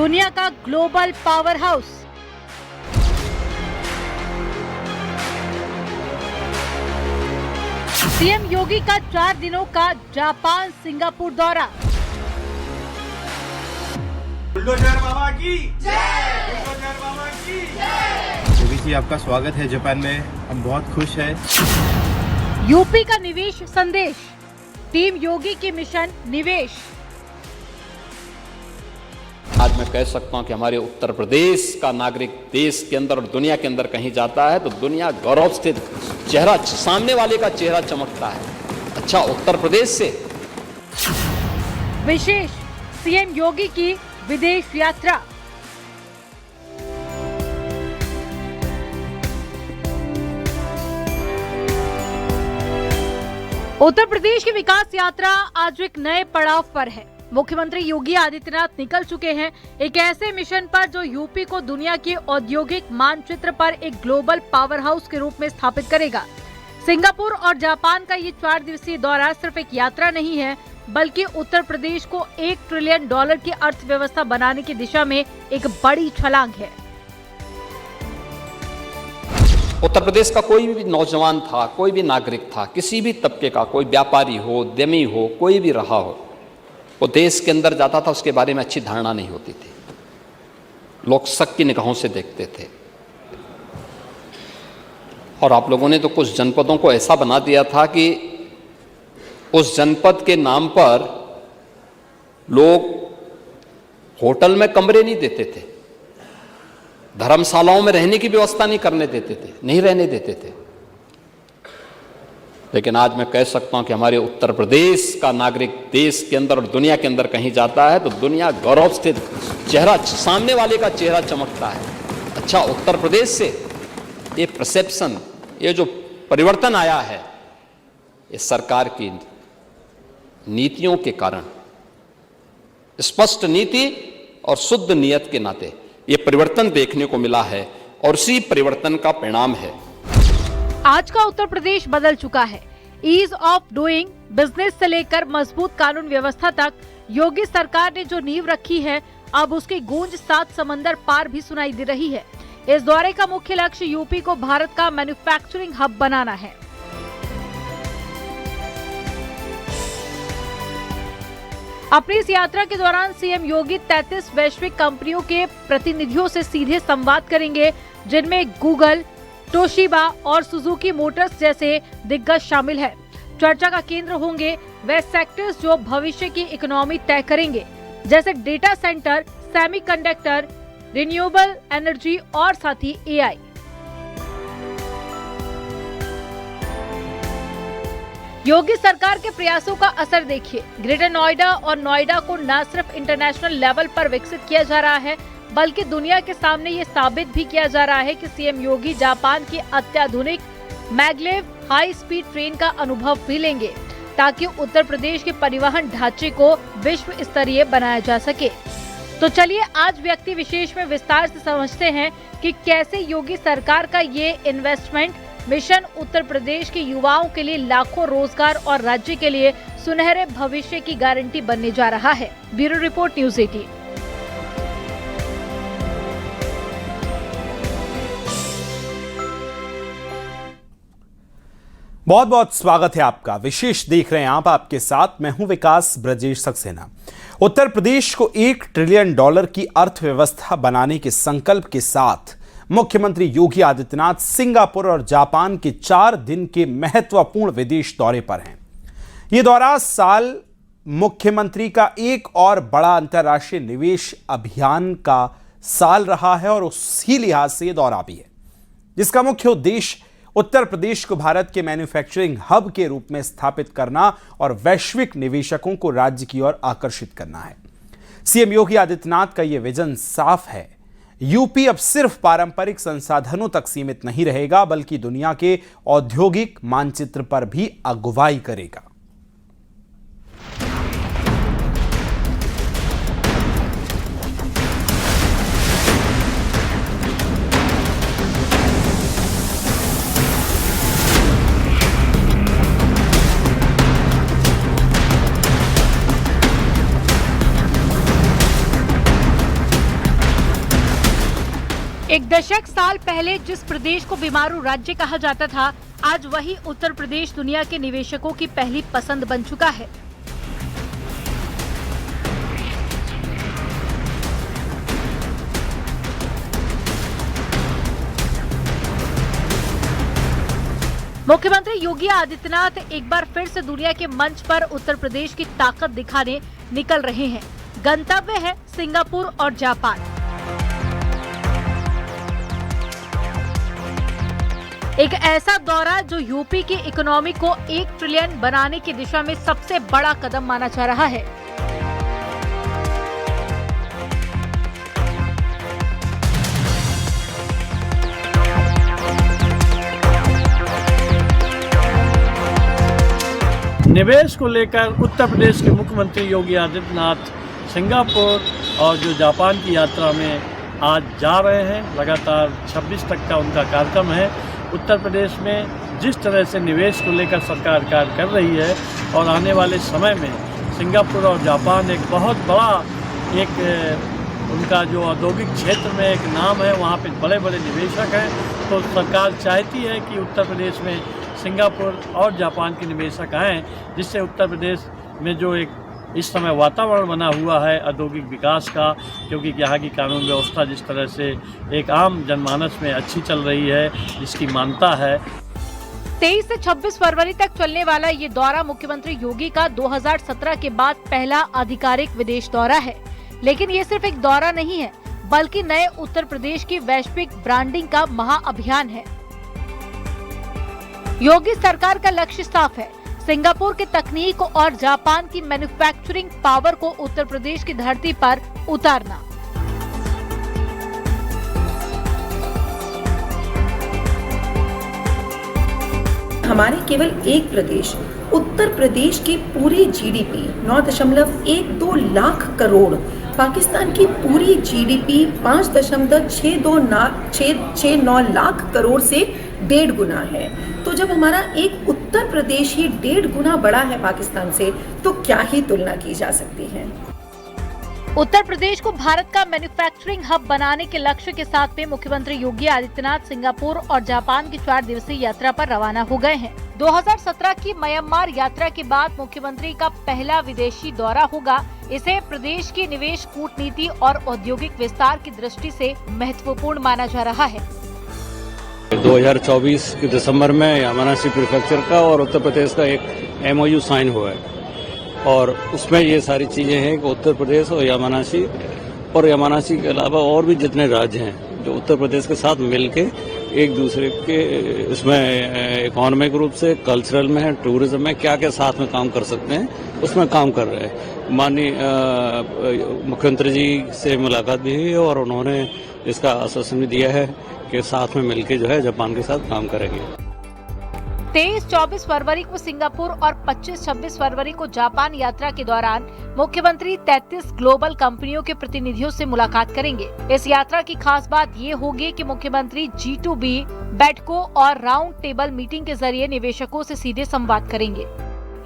दुनिया का global power house. CM योगी का 4 दिनों का जापान सिंगापुर दौरा। बुलडोजर बाबा की जय, बुलडोजर बाबा की जय। योगी जी, आपका स्वागत है जापान में, हम बहुत खुश हैं। यूपी का निवेश संदेश, टीम योगी की मिशन निवेश। आज मैं कह सकता हूं कि हमारे उत्तर प्रदेश का नागरिक देश के अंदर और दुनिया के अंदर कहीं जाता है तो दुनिया गौरव से चेहरा, सामने वाले का चेहरा चमकता है। अच्छा, उत्तर प्रदेश से विशेष सीएम योगी की विदेश यात्रा। उत्तर प्रदेश की विकास यात्रा आज एक नए पड़ाव पर है। मुख्यमंत्री योगी आदित्यनाथ निकल चुके हैं एक ऐसे मिशन पर जो यूपी को दुनिया के औद्योगिक मानचित्र पर एक ग्लोबल पावर हाउस के रूप में स्थापित करेगा। सिंगापुर और जापान का ये 4 दिवसीय दौरा सिर्फ एक यात्रा नहीं है, बल्कि उत्तर प्रदेश को $1 ट्रिलियन की अर्थव्यवस्था बनाने की दिशा में एक बड़ी छलांग है। उत्तर प्रदेश का कोई भी नौजवान था, कोई भी नागरिक था, किसी भी तबके का, कोई व्यापारी हो, उद्यमी हो, कोई भी रहा हो, वो देश के अंदर जाता था, उसके बारे में अच्छी धारणा नहीं होती थी। लोग शक की निगाहों से देखते थे। और आप लोगों ने तो कुछ जनपदों को ऐसा बना दिया था कि उस जनपद के नाम पर लोग होटल में कमरे नहीं देते थे, धर्मशालाओं में रहने की व्यवस्था नहीं करने देते थे, नहीं रहने देते थे। लेकिन आज मैं कह सकता हूं कि हमारे उत्तर प्रदेश का नागरिक देश के अंदर और दुनिया के अंदर कहीं जाता है तो दुनिया गौरव से चेहरा, सामने वाले का चेहरा चमकता है। अच्छा, उत्तर प्रदेश से ये परसेप्शन, ये जो परिवर्तन आया है, ये सरकार की नीतियों के कारण, स्पष्ट नीति और शुद्ध नियत के नाते ये परिवर्तन देखने को मिला है और उसी परिवर्तन का परिणाम है। आज का उत्तर प्रदेश बदल चुका है। ईज ऑफ डूइंग बिजनेस से लेकर मजबूत कानून व्यवस्था तक योगी सरकार ने जो नींव रखी है, अब उसकी गूंज 7 समंदर पार भी सुनाई दे रही है। इस दौरे का मुख्य लक्ष्य यूपी को भारत का मैन्युफैक्चरिंग हब बनाना है। अपनी इस यात्रा के दौरान सीएम योगी 33 वैश्विक कंपनियों के प्रतिनिधियों से सीधे संवाद करेंगे, जिनमें गूगल, टोशिबा और सुजुकी मोटर्स जैसे दिग्गज शामिल है। चर्चा का केंद्र होंगे वे सेक्टर्स जो भविष्य की इकोनॉमी तय करेंगे, जैसे data centre, semiconductor, renewable energy और साथ ही एआई। योगी सरकार के प्रयासों का असर देखिए। ग्रेटर नोएडा और नोएडा को न सिर्फ इंटरनेशनल लेवल पर विकसित किया जा रहा है, बल्कि दुनिया के सामने ये साबित भी किया जा रहा है कि सीएम योगी जापान की अत्याधुनिक मैग्लेव हाई स्पीड ट्रेन का अनुभव भी लेंगे, ताकि उत्तर प्रदेश के परिवहन ढांचे को विश्व स्तरीय बनाया जा सके। तो चलिए आज व्यक्ति विशेष में विस्तार से समझते हैं कि कैसे योगी सरकार का ये इन्वेस्टमेंट मिशन उत्तर प्रदेश के युवाओं के लिए लाखों रोजगार और राज्य के लिए सुनहरे भविष्य की गारंटी बनने जा रहा है। Bureau report, news 18। बहुत बहुत स्वागत है आपका। विशेष देख रहे हैं आप, आपके साथ मैं हूं विकास ब्रजेश सक्सेना। उत्तर प्रदेश को $1 ट्रिलियन की अर्थव्यवस्था बनाने के संकल्प के साथ मुख्यमंत्री योगी आदित्यनाथ सिंगापुर और जापान के 4 दिन के महत्वपूर्ण विदेश दौरे पर हैं। यह दौरा साल मुख्यमंत्री का एक और बड़ा अंतर्राष्ट्रीय निवेश अभियान का साल रहा है और उसी लिहाज से यह दौरा भी है, जिसका मुख्य उद्देश्य उत्तर प्रदेश को भारत के मैन्युफैक्चरिंग हब के रूप में स्थापित करना और वैश्विक निवेशकों को राज्य की ओर आकर्षित करना है। सीएम योगी आदित्यनाथ का यह विजन साफ है। यूपी अब सिर्फ पारंपरिक संसाधनों तक सीमित नहीं रहेगा, बल्कि दुनिया के औद्योगिक मानचित्र पर भी अगुवाई करेगा। एक दशक साल पहले जिस प्रदेश को बीमारू राज्य कहा जाता था, आज वही उत्तर प्रदेश दुनिया के निवेशकों की पहली पसंद बन चुका है। मुख्यमंत्री योगी आदित्यनाथ एक बार फिर से दुनिया के मंच पर उत्तर प्रदेश की ताकत दिखाने निकल रहे हैं। गंतव्य है सिंगापुर और जापान। एक ऐसा दौरा जो यूपी की इकोनॉमी को 1 ट्रिलियन बनाने की दिशा में सबसे बड़ा कदम माना जा रहा है। निवेश को लेकर उत्तर प्रदेश के मुख्यमंत्री योगी आदित्यनाथ सिंगापुर और जो जापान की यात्रा में आज जा रहे हैं। लगातार 26 तक का उनका कार्यक्रम है। उत्तर प्रदेश में जिस तरह से निवेश को लेकर सरकार कार्य कर रही है और आने वाले समय में सिंगापुर और जापान एक बहुत बड़ा उनका जो औद्योगिक क्षेत्र में एक नाम है, वहाँ पे बड़े बड़े निवेशक हैं, तो सरकार चाहती है कि उत्तर प्रदेश में सिंगापुर और जापान के निवेशक आएँ, जिससे उत्तर प्रदेश में जो एक इस समय वातावरण बना हुआ है औद्योगिक विकास का, क्योंकि यहाँ की कानून व्यवस्था जिस तरह से एक आम जनमानस में अच्छी चल रही है, जिसकी मान्यता है। 23 से 26 फरवरी तक चलने वाला ये दौरा मुख्यमंत्री योगी का 2017 के बाद पहला आधिकारिक विदेश दौरा है। लेकिन ये सिर्फ एक दौरा नहीं है, बल्कि नए उत्तर प्रदेश की वैश्विक ब्रांडिंग का महाअभियान है। योगी सरकार का लक्ष्य साफ है, सिंगापुर की तकनीक और जापान की मैन्युफैक्चरिंग पावर को उत्तर प्रदेश की धरती पर उतारना। हमारे केवल एक प्रदेश उत्तर प्रदेश की पूरी जीडीपी 9.12 लाख करोड़, पाकिस्तान की पूरी जीडीपी 5.69 लाख करोड़ से 1.5 गुना है। तो जब हमारा एक उत्तर प्रदेश ही 1.5 गुना बड़ा है पाकिस्तान से, तो क्या ही तुलना की जा सकती है। उत्तर प्रदेश को भारत का मैन्युफैक्चरिंग हब बनाने के लक्ष्य के साथ में मुख्यमंत्री योगी आदित्यनाथ सिंगापुर और जापान की 4 दिवसीय यात्रा पर रवाना हो गए हैं। 2017 की म्यांमार यात्रा के बाद मुख्यमंत्री का पहला विदेशी दौरा होगा। इसे प्रदेश की निवेश कूटनीति और औद्योगिक विस्तार की दृष्टि से महत्वपूर्ण माना जा रहा है। 2024 के दिसंबर में यामानाशी प्रीफेक्चर का और उत्तर प्रदेश का एक MOU साइन हुआ है, और उसमें ये सारी चीजें हैं कि उत्तर प्रदेश और यामानाशी के अलावा और भी जितने राज्य हैं जो उत्तर प्रदेश के साथ मिलके एक दूसरे के इसमें इकोनॉमिक रूप से, कल्चरल में है, टूरिज्म में क्या क्या साथ में काम कर सकते हैं, उसमें काम कर रहे हैं। माननीय मुख्यमंत्री जी से मुलाकात भी हुई और उन्होंने इसका आश्वासन भी दिया है कि साथ में मिलके जो है जापान के साथ काम करेंगे। 23-24 फरवरी को सिंगापुर और 25-26 फरवरी को जापान यात्रा के दौरान मुख्यमंत्री 33 ग्लोबल कंपनियों के प्रतिनिधियों से मुलाकात करेंगे। इस यात्रा की खास बात ये होगी कि मुख्यमंत्री G2B बैठकों और राउंड टेबल मीटिंग के जरिए निवेशकों से सीधे संवाद करेंगे।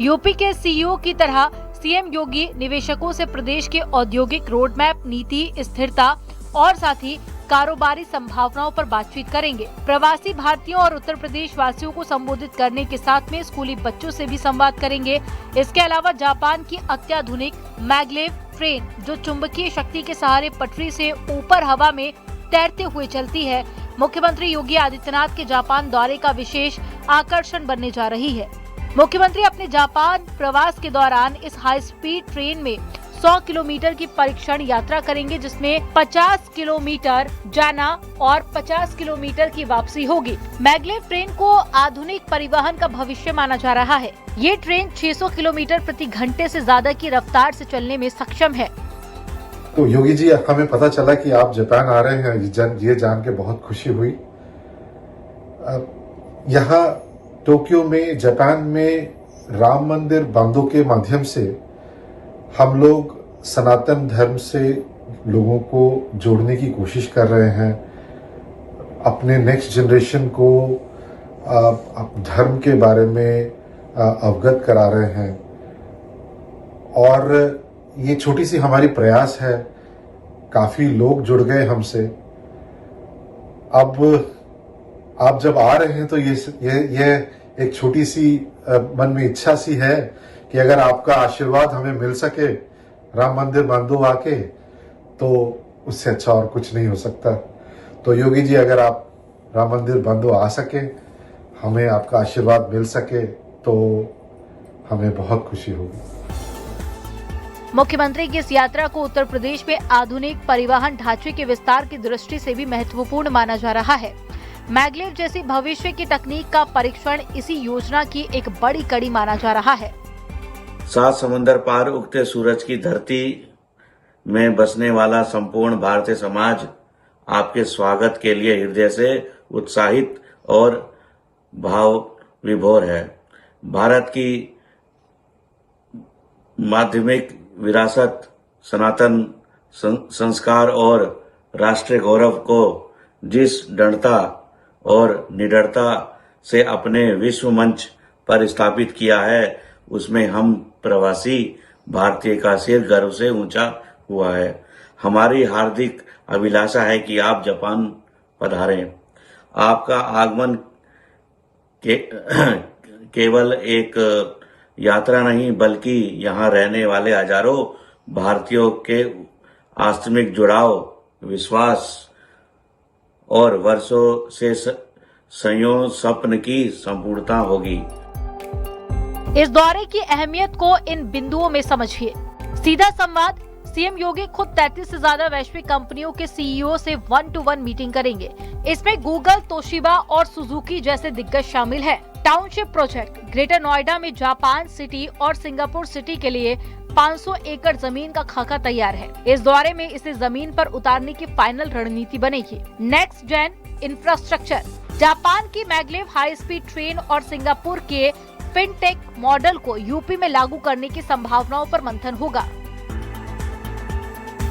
यूपी के CEO की तरह CM योगी निवेशकों से प्रदेश के औद्योगिक रोडमैप, नीति स्थिरता और साथ ही कारोबारी संभावनाओं पर बातचीत करेंगे। प्रवासी भारतीयों और उत्तर प्रदेश वासियों को संबोधित करने के साथ में स्कूली बच्चों से भी संवाद करेंगे। इसके अलावा जापान की अत्याधुनिक मैग्लेव ट्रेन, जो चुंबकीय शक्ति के सहारे पटरी से ऊपर हवा में तैरते हुए चलती है, मुख्यमंत्री योगी आदित्यनाथ के जापान दौरे का विशेष आकर्षण बनने जा रही है। मुख्यमंत्री अपने जापान प्रवास के दौरान इस हाई स्पीड ट्रेन में 100 किलोमीटर की परीक्षण यात्रा करेंगे, जिसमें 50 किलोमीटर जाना और 50 किलोमीटर की वापसी होगी। मैग्लेव ट्रेन को आधुनिक परिवहन का भविष्य माना जा रहा है। ये ट्रेन 600 किलोमीटर प्रति घंटे से ज्यादा की रफ्तार से चलने में सक्षम है। तो योगी जी, हमें पता चला कि आप जापान आ रहे हैं, ये जान के बहुत खुशी हुई। यहाँ टोक्यो में, जापान में राम मंदिर बांधों के माध्यम से हम लोग सनातन धर्म से लोगों को जोड़ने की कोशिश कर रहे हैं, अपने नेक्स्ट जनरेशन को धर्म के बारे में अवगत करा रहे हैं। और ये छोटी सी हमारी प्रयास है, काफ़ी लोग जुड़ गए हमसे अब आप जब आ रहे हैं तो ये एक छोटी सी मन में इच्छा सी है कि अगर आपका आशीर्वाद हमें मिल सके राम मंदिर बांधो आके, तो उससे अच्छा और कुछ नहीं हो सकता। तो योगी जी, अगर आप राम मंदिर बांधो आ सके, हमें आपका आशीर्वाद मिल सके, तो हमें बहुत खुशी होगी। मुख्यमंत्री की इस यात्रा को उत्तर प्रदेश में आधुनिक परिवहन ढांचे के विस्तार की दृष्टि से भी महत्वपूर्ण माना जा रहा है। मैग्लेव जैसी भविष्य की तकनीक का परीक्षण इसी योजना की एक बड़ी कड़ी माना जा रहा है। 7 समुंदर पार उगते सूरज की धरती में बसने वाला संपूर्ण भारतीय समाज आपके स्वागत के लिए हृदय से उत्साहित और भाव विभोर है। भारत की माध्यमिक विरासत, सनातन संस्कार और राष्ट्रीय गौरव को जिस दृढ़ता और निडरता से अपने विश्व मंच पर स्थापित किया है, उसमें हम प्रवासी भारतीय का सिर गर्व से ऊंचा हुआ है। हमारी हार्दिक अभिलाषा है कि आप जापान पधारें। आपका आगमन केवल एक यात्रा नहीं, बल्कि यहाँ रहने वाले हजारों भारतीयों के आत्मिक जुड़ाव, विश्वास और वर्षों से संयोग स्वप्न की संपूर्णता होगी। इस दौरे की अहमियत को इन बिंदुओं में समझिए। सीधा संवाद। सीएम योगी खुद 33 से ज्यादा वैश्विक कंपनियों के सीईओ से 1-to-1 मीटिंग करेंगे। इसमें गूगल, तोशिबा और सुजुकी जैसे दिग्गज शामिल हैं। Township project. ग्रेटर नोएडा में जापान सिटी और सिंगापुर सिटी के लिए 500 एकड़ जमीन का खाका तैयार है। इस दौरे में इसे जमीन पर उतारने की फाइनल रणनीति बनेगी। Next gen infrastructure. जापान की मैग्लेव हाई स्पीड ट्रेन और सिंगापुर के फिनटेक मॉडल को यूपी में लागू करने की संभावनाओं पर मंथन होगा।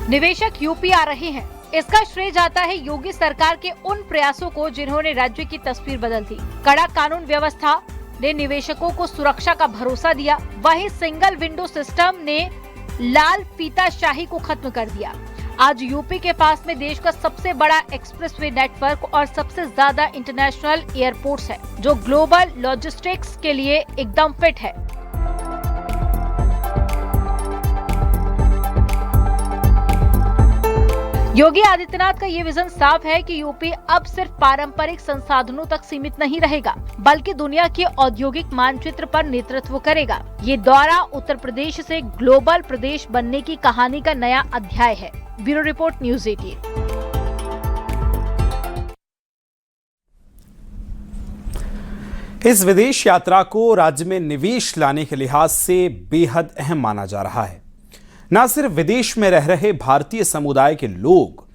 निवेशक यूपी आ रहे हैं। इसका श्रेय जाता है योगी सरकार के उन प्रयासों को जिन्होंने राज्य की तस्वीर बदल दी। कड़ा कानून व्यवस्था ने निवेशकों को सुरक्षा का भरोसा दिया। वहीं सिंगल विंडो सिस्टम ने लाल फीताशाही को खत्म कर दिया। आज यूपी के पास में देश का सबसे बड़ा एक्सप्रेसवे नेटवर्क और सबसे ज्यादा इंटरनेशनल एयरपोर्ट्स है, जो ग्लोबल लॉजिस्टिक्स के लिए एकदम फिट है। योगी आदित्यनाथ का ये विजन साफ है कि यूपी अब सिर्फ पारंपरिक संसाधनों तक सीमित नहीं रहेगा, बल्कि दुनिया के औद्योगिक मानचित्र पर नेतृत्व करेगा। ये दौरा उत्तर प्रदेश से ग्लोबल प्रदेश बनने की कहानी का नया अध्याय है। Bureau report, news 18। इस विदेश यात्रा को राज्य में निवेश लाने के लिहाज से बेहद अहम माना जा रहा है। न सिर्फ विदेश में रह रहे भारतीय समुदाय के लोग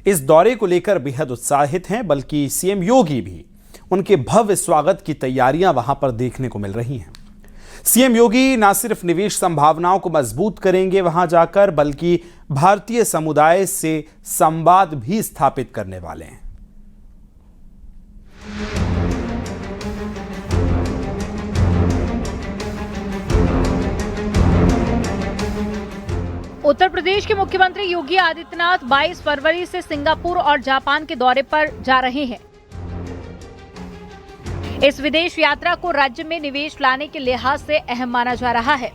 इस दौरे को लेकर बेहद उत्साहित हैं, बल्कि सीएम योगी भी उनके भव्य स्वागत की तैयारियां वहां पर देखने को मिल रही हैं। सीएम योगी न सिर्फ निवेश संभावनाओं को मजबूत करेंगे वहां जाकर, बल्कि भारतीय समुदाय से संवाद भी स्थापित करने वाले हैं। उत्तर प्रदेश के मुख्यमंत्री योगी आदित्यनाथ 22 फरवरी से सिंगापुर और जापान के दौरे पर जा रहे हैं। इस विदेश यात्रा को राज्य में निवेश लाने के लिहाज से अहम माना जा रहा है।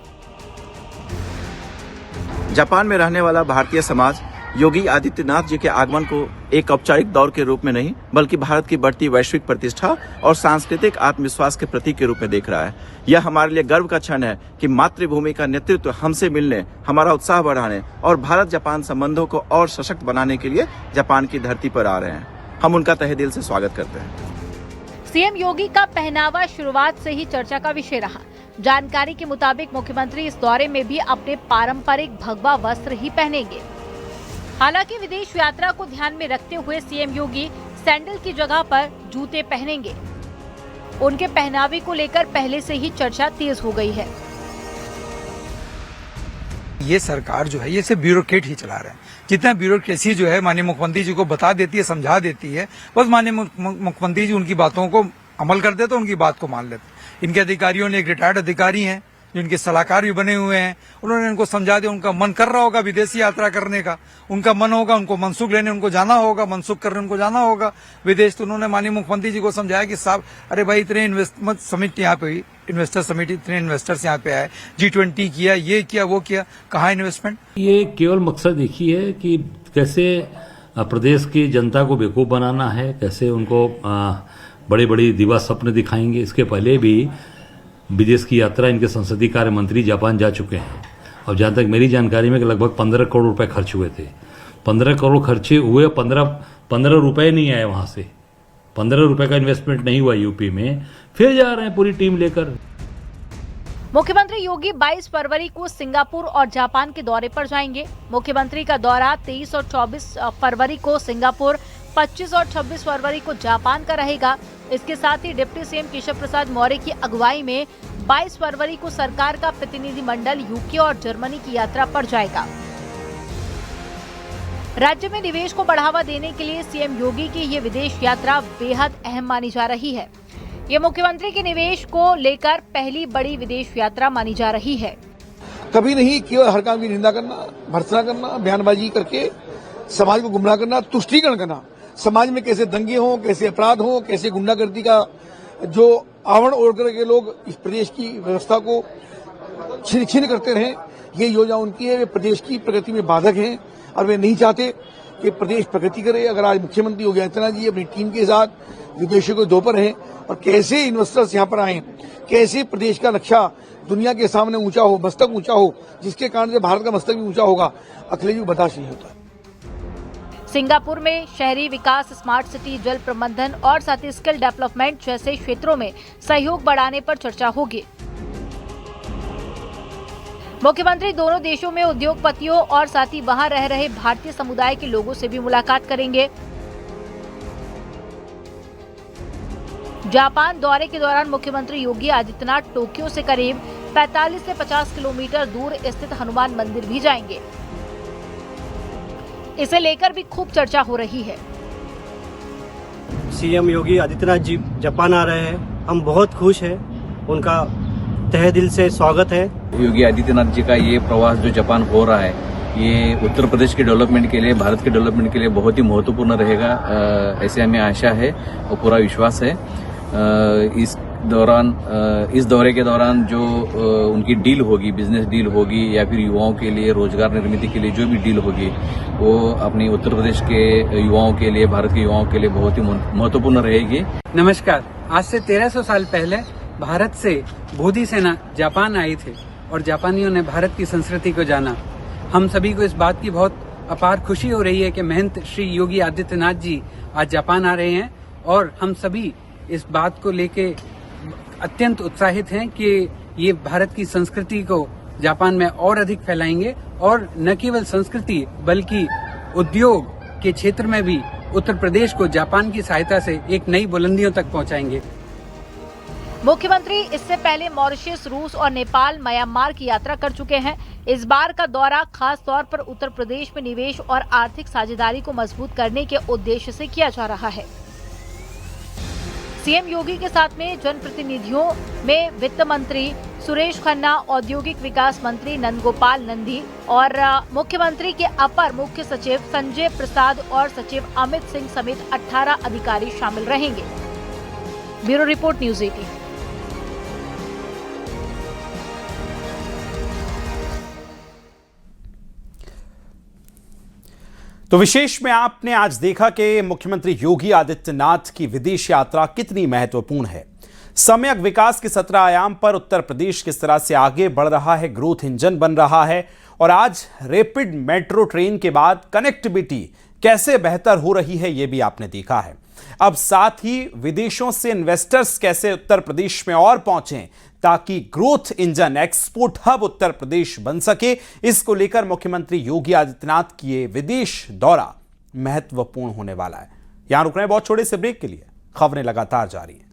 जापान में रहने वाला भारतीय समाज योगी आदित्यनाथ जी के आगमन को एक औपचारिक दौर के रूप में नहीं, बल्कि भारत की बढ़ती वैश्विक प्रतिष्ठा और सांस्कृतिक आत्मविश्वास के प्रतीक के रूप में देख रहा है। यह हमारे लिए गर्व का क्षण है कि मातृभूमि का नेतृत्व हमसे मिलने, हमारा उत्साह बढ़ाने और भारत जापान संबंधों को और सशक्त बनाने के लिए जापान की धरती पर आ रहे हैं। हम उनका तहे दिल से स्वागत करते हैं। सीएम योगी का पहनावा शुरुआत से ही चर्चा का विषय रहा। जानकारी के मुताबिक मुख्यमंत्री इस दौरे में भी अपने पारंपरिक भगवा वस्त्र ही पहनेंगे। हालांकि विदेश यात्रा को ध्यान में रखते हुए सीएम योगी सैंडल की जगह पर जूते पहनेंगे। उनके पहनावे को लेकर पहले से ही चर्चा तेज हो गई है। ये सरकार जो है ये सिर्फ ब्यूरोक्रेट ही चला रहा है। जितना ब्यूरोक्रेसी जो है माननीय मुख्यमंत्री जी को बता देती है, समझा देती है, बस माननीय मुख्यमंत्री जी उनकी बातों को अमल कर देते, उनकी बात को मान लेते। इनके अधिकारियों ने एक रिटायर्ड अधिकारी हैं जो इनके सलाहकार भी बने हुए हैं, उन्होंने इनको समझा दिया। उनका मन कर रहा होगा विदेशी यात्रा करने का, उनका मन होगा उनको मनसुख लेने उनको जाना होगा, मनसुख करने उनको जाना होगा विदेश। तो उन्होंने माननीय मुख्यमंत्री जी को समझाया कि साहब अरे भाई इतने इन्वेस्टमेंट समिट यहाँ पे, इन्वेस्टर समिट, इतने इन्वेस्टर्स यहाँ पे आए, G20 किया, ये किया, वो किया, कहाँ इन्वेस्टमेंट। ये केवल मकसद एक ही है कि कैसे प्रदेश की जनता को बेवकूफ़ बनाना है, कैसे उनको बड़े बड़े दिवा स्वप्न दिखाएंगे। इसके पहले भी विदेश की यात्रा इनके संसदीय कार्य मंत्री जापान जा चुके हैं और जहाँ तक मेरी जानकारी में लगभग 15 करोड़ रुपए खर्च हुए थे। 15 करोड़ खर्चे हुए, 15 रुपए नहीं आए वहाँ से, 15 रुपए का इन्वेस्टमेंट नहीं हुआ यूपी में, फिर जा रहे हैं पूरी टीम लेकर। मुख्यमंत्री योगी 22 फरवरी को सिंगापुर और जापान के दौरे पर जाएंगे। मुख्यमंत्री का दौरा 23 और 24 फरवरी को सिंगापुर, 25 और 26 फरवरी को जापान का रहेगा। इसके साथ ही डिप्टी सीएम केशव प्रसाद मौर्य की अगुवाई में 22 फरवरी को सरकार का प्रतिनिधिमंडल यूके और जर्मनी की यात्रा पर जाएगा। राज्य में निवेश को बढ़ावा देने के लिए सीएम योगी की ये विदेश यात्रा बेहद अहम मानी जा रही है। ये मुख्यमंत्री के निवेश को लेकर पहली बड़ी विदेश यात्रा मानी जा रही है। कभी नहीं केवल हर काम की निंदा करना, भर्त्सना करना, बयानबाजी करके समाज को गुमराह करना, तुष्टीकरण करना, समाज में कैसे दंगे हों, कैसे अपराध हों, कैसे गुंडागर्दी का जो आवरण ओढ़ करके लोग इस प्रदेश की व्यवस्था को छीन करते रहें, ये योजना उनकी है। वे प्रदेश की प्रगति में बाधक हैं और वे नहीं चाहते कि प्रदेश प्रगति करे। अगर आज मुख्यमंत्री योगी आदित्यनाथ जी अपनी टीम के साथ विदेशों के दो पर हैं और कैसे इन्वेस्टर्स यहाँ पर आए, कैसे प्रदेश का नक्शा दुनिया के सामने ऊंचा हो, मस्तक ऊंचा हो, जिसके कारण से भारत का मस्तक भी ऊंचा होगा, अखिलेश जी बर्दाश्त नहीं होता। सिंगापुर में शहरी विकास, स्मार्ट सिटी, जल प्रबंधन और साथ ही स्किल डेवलपमेंट जैसे क्षेत्रों में सहयोग बढ़ाने पर चर्चा होगी। मुख्यमंत्री दोनों देशों में उद्योगपतियों और साथ ही वहां रह रहे भारतीय समुदाय के लोगों से भी मुलाकात करेंगे। जापान दौरे के दौरान मुख्यमंत्री योगी आदित्यनाथ टोक्यो से करीब 45 से 50 किलोमीटर दूर स्थित हनुमान मंदिर भी जाएंगे। इसे लेकर भी खूब चर्चा हो रही है। सीएम योगी आदित्यनाथ जी जापान आ रहे हैं, हम बहुत खुश हैं, उनका तहे दिल से स्वागत है। योगी आदित्यनाथ जी का ये प्रवास जो जापान हो रहा है, ये उत्तर प्रदेश के डेवलपमेंट के लिए, भारत के डेवलपमेंट के लिए बहुत ही महत्वपूर्ण रहेगा, ऐसे हमें आशा है और पूरा विश्वास है। इस दौरे के दौरान जो उनकी डील होगी, बिजनेस डील होगी या फिर युवाओं के लिए रोजगार निर्मित के लिए जो भी डील होगी, वो अपनी उत्तर प्रदेश के युवाओं के लिए, भारत के युवाओं के लिए बहुत ही महत्वपूर्ण रहेगी। नमस्कार। आज से 1300 साल पहले भारत से बोधि सेना जापान आई थे और जापानियों ने भारत की संस्कृति को जाना। हम सभी को इस बात की बहुत अपार खुशी हो रही है कि महंत श्री योगी आदित्यनाथ जी आज जापान आ रहे हैं और हम सभी इस बात को लेके अत्यंत उत्साहित हैं कि ये भारत की संस्कृति को जापान में और अधिक फैलाएंगे और न केवल संस्कृति बल्कि उद्योग के क्षेत्र में भी उत्तर प्रदेश को जापान की सहायता से एक नई बुलंदियों तक पहुंचाएंगे। मुख्यमंत्री इससे पहले मॉरिशस, रूस और नेपाल, म्यांमार की यात्रा कर चुके हैं। इस बार का दौरा खास तौर पर उत्तर प्रदेश में निवेश और आर्थिक साझेदारी को मजबूत करने के उद्देश्य से किया जा रहा है। सीएम योगी के साथ में जनप्रतिनिधियों में वित्त मंत्री सुरेश खन्ना, औद्योगिक विकास मंत्री नंदगोपाल नंदी और मुख्यमंत्री के अपर मुख्य सचिव संजय प्रसाद और सचिव अमित सिंह समेत 18 अधिकारी शामिल रहेंगे। Bureau report, news 18। तो विशेष में आपने आज देखा कि मुख्यमंत्री योगी आदित्यनाथ की विदेश यात्रा कितनी महत्वपूर्ण है। सम्यक विकास के 17 आयाम पर उत्तर प्रदेश किस तरह से आगे बढ़ रहा है, ग्रोथ इंजन बन रहा है और आज रैपिड मेट्रो ट्रेन के बाद कनेक्टिविटी कैसे बेहतर हो रही है, ये भी आपने देखा है। अब साथ ही विदेशों से इन्वेस्टर्स कैसे उत्तर प्रदेश में और पहुंचें ताकि growth engine, export hub Uttar Pradesh बन सके, इसको लेकर मुख्यमंत्री योगी आदित्यनाथ की ये विदेश दौरा महत्वपूर्ण होने वाला है। यहां रुक रहे हैं बहुत छोटे से ब्रेक के लिए, खबरें लगातार जारी हैं।